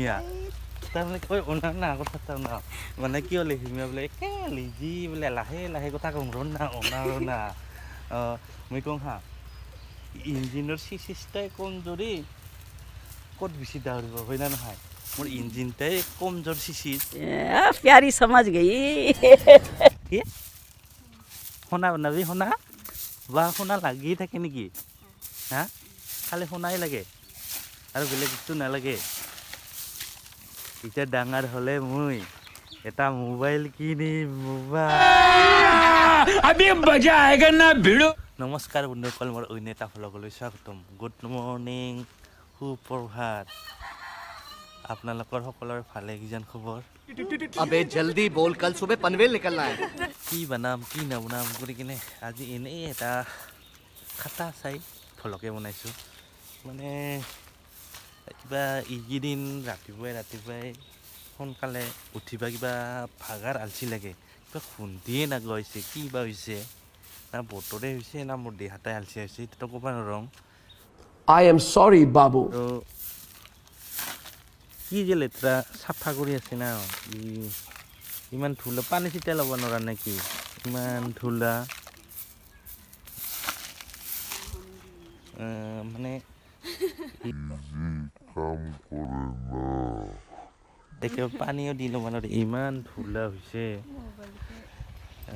লেখিমিয়া তাৰমানে কৈ অনা না কথা না মানে কিয় লেখিমিয়া বোলে একে লিজি বোলে লাহে লাহে কথা কওঁ ৰনা অনা ৰনা মই কওঁ হা ইঞ্জিনৰ চিষ্টাই কমজোৰি ক'ত বেছি দাউৰিব হয় না নহয় মোৰ ইঞ্জিনটাই কমজোৰ চিচি प्यारी समझ गई কি শুনা বনাবি শুনা বা শুনা লাগি থাকে নেকি হা খালি শুনাই লাগে আৰু বেলেগ বস্তু নালাগে এতিয়া ডাঙৰ হ'লে মই এটা মোবাইল কিনিম নমস্কাৰ বন্ধুসকল মোৰ অন্য এটা ভ্লগলৈ স্বাগতম গুড মৰ্ণিং সুপ্ৰভাত আপোনালোকৰ সকলোৰে ভালে কিজান খবৰ अबे जल्दी बोल कल सुबह पनवेल निकलना है কি বনাম কি নবনাম কৰি কিনে আজি এনেই এটা খাটা চাই ভ্লগে বনাইছোঁ মানে কিবা এইকেইদিন ৰাতিপুৱাই সোনকালে উঠিবা কিবা ভাগাৰ আলচি লাগে কিবা খুন্দিয়ে নাগোৱা হৈছে কি বা হৈছে না বতৰে হৈছে না মোৰ দেহাটাই আলচি হৈছে এইটো ক'ব নোৱাৰোঁ I am sorry, Babu. তো কি যে লেতেৰা চাফা কৰি আছে না ইমান ধূলা পানী চিটাই ল'ব নোৱাৰা নেকি ইমান ধূলা মানে একেবাৰে পানীও দি ল'ব নোৱাৰে ইমান ধূলা হৈছে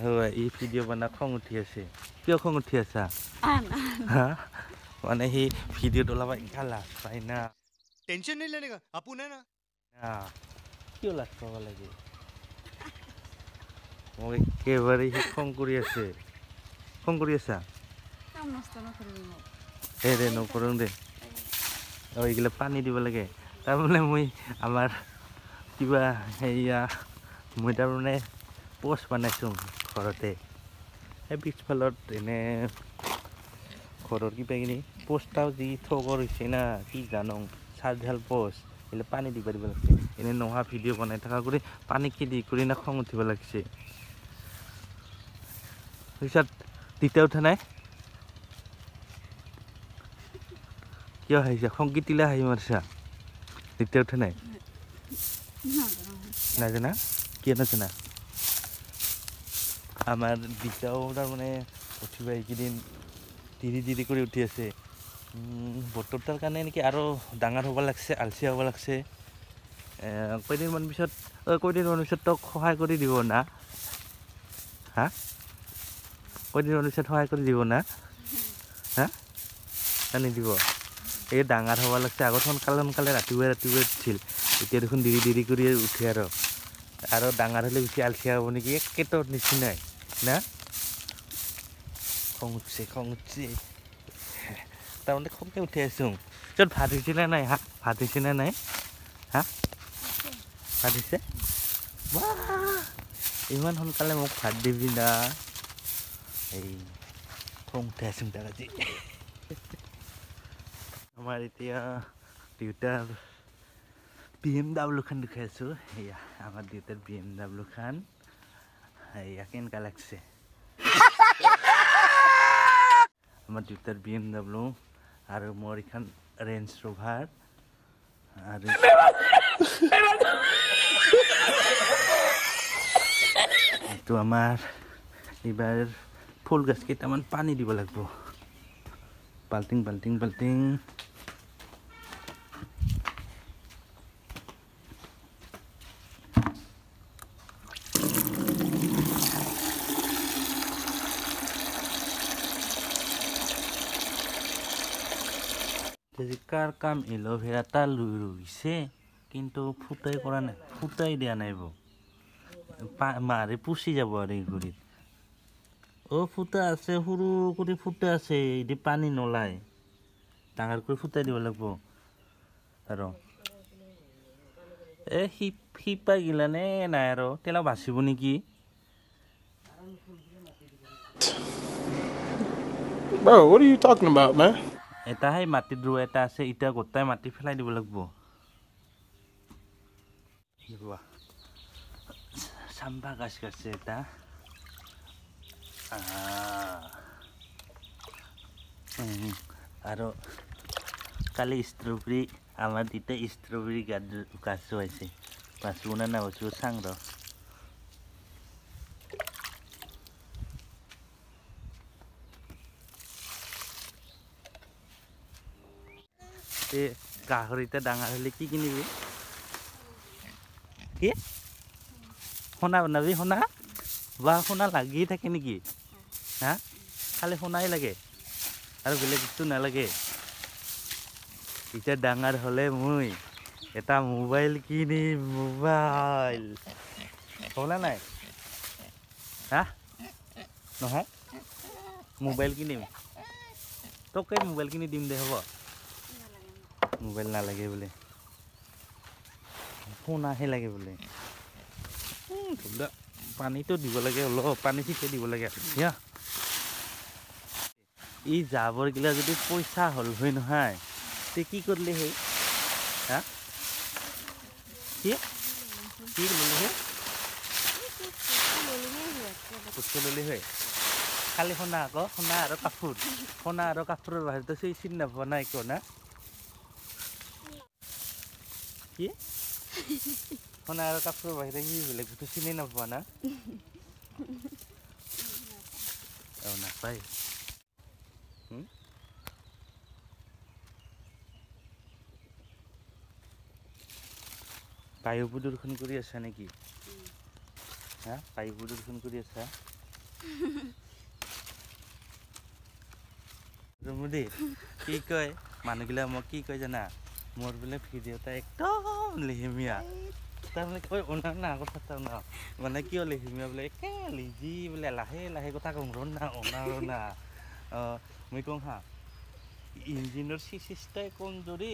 হয় এই ভিডিঅ' বনাই খং উঠি আছে কিয় খং উঠি আছা হা মানে সেই ভিডিঅ'ত ওলাব এনেকুৱা লাজ পায় না टेंशन नहीं लेने का अपुन है ना কিয় লাজ পাব লাগে মোক একেবাৰে সি খং কৰি আছে খং কৰি আছা দে নকৰোঁ দে এইগিলা পানী দিব লাগে তাৰমানে মই আমাৰ কিবা সেয়া মই তাৰমানে পোষ্ট বনাইছোঁ ঘৰতে সেই পিছফালত এনে ঘৰৰ কিবা কিনি পোষ্টাও যি থগৰ হৈছে না কি জানো চাৰ্জাল পোষ্ট এইলে পানী দিব দিব লাগিছে এনে নোহোৱা ভিডিঅ' বনাই থকা কৰি পানী কি দি কৰি না খং উঠিব লাগিছে পিছত তিতা উঠা নাই কিয় হাঁহিছা সংগীতিলে হাঁহি মাৰিছা তিতা উঠা নাই নাজানা কিয় নাজানা আমাৰ দিতাও তাৰমানে উঠিবা এইকেইদিন ধীৰে কৰি উঠি আছে বতৰটাৰ কাৰণে নেকি আৰু ডাঙৰ হ'ব লাগছে আলচি হ'ব লাগছে কেইদিনমান পিছত তোক সহায় কৰি দিব না হা কেইদিনমান পিছত সহায় কৰি দিব না হা নিদিব এই ডাঙৰ হ'ব লাগছে আগত সোনকালে ৰাতিপুৱাই উঠিছিল এতিয়া দেখোন দেৰি কৰি উঠে আৰু ডাঙৰ হ'লে বেছি আলচি হ'ব নেকি একেটোৰ নিচিনাই না খং উঠছে তাৰমানে খংকে উঠি আছোঁ য'ত ভাত হৈছিলে নাই হা ভাত হৈছেনে নাই হা ভাত হৈছে ইমান সোনকালে মোক ভাত দিবি না এই খং উঠি আছোঁ তাৰ আজি আমাৰ এতিয়া দেউতাৰ BMW খান দেখাই আছোঁ এয়া আমাৰ দেউতাৰ BMW খান এয়া কেনেকুৱা লাগছে আমাৰ দেউতাৰ BMW আৰু মোৰ এখন ৰেঞ্জ ৰ'ভাৰ আৰু এইটো আমাৰ এইবাৰ ফুল গছ কেইটামান পানী দিব লাগিব বাল্টিং কাৰ কাম এল'ভেৰাটা ৰুইছে কিন্তু ফুটাই কৰা নাই ফুটাই দিয়া নাই মাৰি পুচি যাব আৰু এই গুৰিত ফুটা আছে সৰু কৰি ফুটা আছে এদি পানী নলায় ডাঙৰ কৰি ফুটাই দিব লাগিব আৰু শিপা গিলানে নাই আৰু তেলা বাচিব নেকি Bro, what are you talking about, man? এটা সেই মাটিত ৰোৱা এটা আছে এতিয়া গোটাই মাটি পেলাই দিব লাগিব চাম্বা গাছ কাটছে এটা আৰু কালি ষ্ট্ৰবেৰী আমাৰ দিতে স্ট্ৰবেৰি গাছ আছে পাঁচু না না বসু সাং ৰ তে গাহৰিটা ডাঙৰ হলে কি কিনিবি কি সোণা বনাবি সোণা বা সোণা লাগি থাকে নেকি হা খালি সোণাই লাগে আৰু বেলেগ বস্তু নালাগে এতিয়া ডাঙৰ হলে মই এটা মোবাইল কিনিম মোবাইল হ'বনে নাই হা নহয় মোবাইল কিনিম তোকে মোবাইল কিনি দিম দে হ'ব মোবাইল নালাগে বোলে সোণাহে লাগে বোলে পানীটো দিব লাগে অলপ পানী ঠিকে দিব লাগে এতিয়া এই জাবৰগিলা যদি পইচা হ'ল হয় নহয় তে কি কৰিলে হয় হা কি কি ল'লে হয় বস্তু ল'লে হয় খালি সোণা আকৌ সোণা আৰু কাপোৰৰ বাহিৰতো চিনি নাপোৱা নাই একো না কি সোণা আৰু কাপোৰৰ বাহিৰে কি বেলেগ বস্তু চিনি নাপোৱা না নাপায় বায়ু প্ৰদূষণ কৰি আছা নেকি হা বায়ু প্ৰদূষণ কৰি আছা ৰমুদি কি কয় মানুহগিলা মোক কি কয় জানা মোৰ বোলে ভিডিঅ'টা একদম লেহেমীয়া তাৰমানে কয় অনা না কথা না মানে কিয় লেহেমীয়া বোলে একে লিজি বোলে লাহে লাহে কথা কওঁ ৰনা মই কওঁ হা ইঞ্জিনৰ চিচিষ্টাই কমজোৰি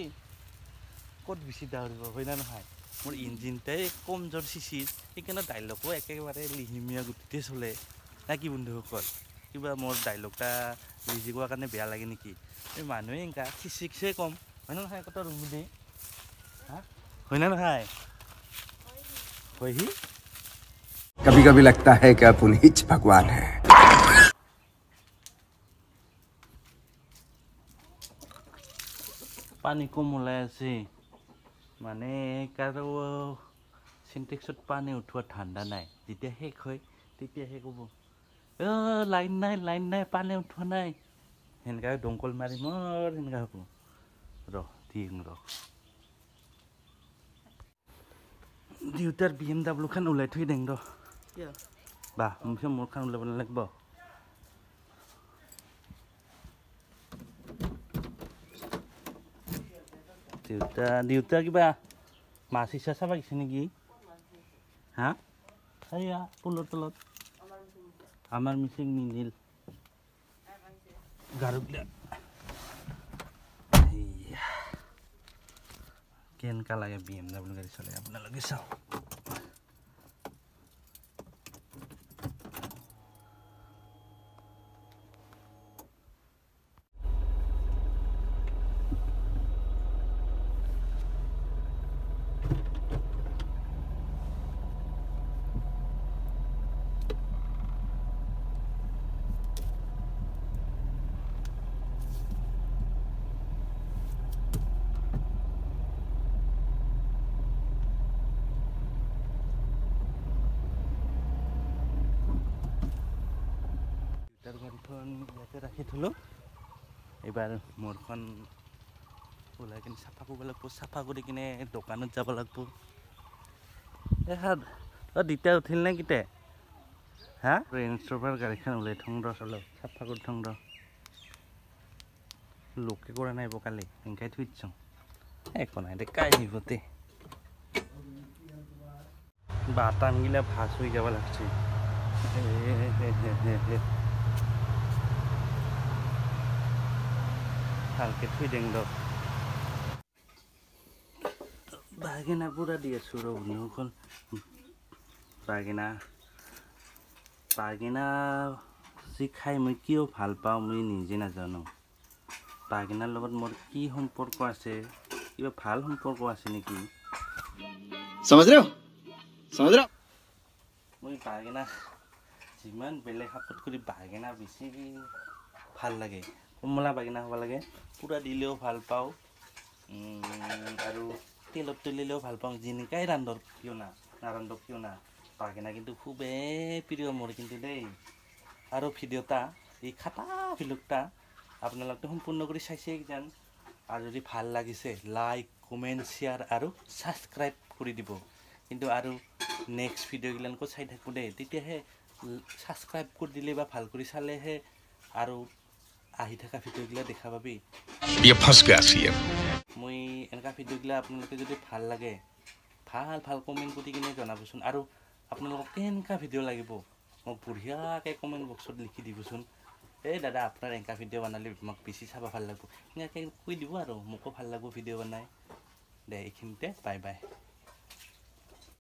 ক'ত বেছি দাউৰিব হয় না নহয় মোৰ ইঞ্জিনটাই কমজোৰ চিচিৰ সেইকাৰণে ডাইলগো একেবাৰে লিহিমীয়া গতিতে চলে না কি বন্ধুসকল কিবা মোৰ ডাইলগটা লিজি কোৱাৰ কাৰণে বেয়া লাগে নেকি এই মানুহে এনেকা চিচিকছে কম হয় না নহয় কথা ৰুমুদি হা হয় না নহয় হয় হি कभी कभी लगता है कि अपन ही भगवान है পানী কম ওলাই আছে মানে কাৰো চিনটেক্সত পানী উঠোৱা ঠাণ্ডা নাই যেতিয়া শেষ হয় তেতিয়াহে ক'ব লাইন নাই পানী উঠোৱা নাই সেনেকৈ দমকল মাৰি মোৰ সেনেকৈ হ'ব দিম দেউতাৰ BMW খান ওলাই থৈ দিম বা মোৰখন ওলাব নালাগিব দেউতা কিবা মাছ ইচ্ছা চাব গৈছে নেকি হা এইয়া পুলৰ তলত আমাৰ মিচিং নিদিল গাৰুবিলাক কেনেকুৱা লাগে BMW গাড়ী চলাই আপোনালোকে চাওক গাড়ীখন ইয়াতে ৰাখি থলোঁ এইবাৰ মোৰখন ওলাই কিনে চাফা কৰিব লাগিব চাফা কৰি কিনে দোকানত যাব লাগিব দুটা উঠিল নে কিতে হা ৰেঞ্জ ৰ'ভাৰ গাড়ীখন ওলাই থওঁ অলপ চাফা কৰি থওঁ লোকে কৰা নাই কালি এনেকৈ থৈ দিছোঁ একো নাই দে কাই আহিবতে বাটামগিলা ভাজ হৈ যাব লাগছে ভালকে থৈ দিম বাগিনা পুৰা দি আছোঁ বন্ধুসকল বাগিনা যি খাই মই কিয় ভাল পাওঁ মই নিজে নাজানো বাগিনাৰ লগত মোৰ কি সম্পৰ্ক আছে কিবা ভাল সম্পৰ্ক আছে নেকি समझ रहे हो মই বাগিনা যিমান বেলেগ শাকত কৰি বাগিনা বেছি ভাল লাগে কমলা বাগিনা হ'ব লাগে পুৰা দিলেও ভাল পাওঁ আৰু তেলত তুলিলেও ভাল পাওঁ যেনেকাই ৰান্ধক কিয় না নাৰান্ধক কিয় না বাগেনা কিন্তু খুবেই প্ৰিয় মোৰ কিন্তু দেই আৰু ভিডিঅ'টা এই খাটা ভিলুকটা আপোনালোকে সম্পূৰ্ণ কৰি চাইছে কিজান আৰু যদি ভাল লাগিছে লাইক কমেণ্ট শ্বেয়াৰ আৰু ছাবস্ক্ৰাইব কৰি দিব কিন্তু আৰু নেক্সট ভিডিঅ'গিলানকো চাই থাকোঁ দেই তেতিয়াহে ছাবস্ক্ৰাইব কৰি দিলে বা ভাল কৰি চালেহে আৰু আহি থকা ভিডিঅ'গিলা দেখা পাবি ये फंस गया सीएम মই এনেকুৱা ভিডিঅ'গিলা আপোনালোকে যদি ভাল লাগে ভাল ভাল কমেণ্ট কৰি কিনে জনাবচোন আৰু আপোনালোকক কেনেকুৱা ভিডিঅ' লাগিব মোক বঢ়িয়াকৈ কমেণ্ট বক্সত লিখি দিবচোন এই দাদা আপোনাৰ এনেকুৱা ভিডিঅ' বনালে মোক বেছি চাব ভাল লাগিব এনেকৈ কৈ দিব আৰু মোকো ভাল লাগিব ভিডিঅ' বনাই দে এইখিনিতে বাই বাই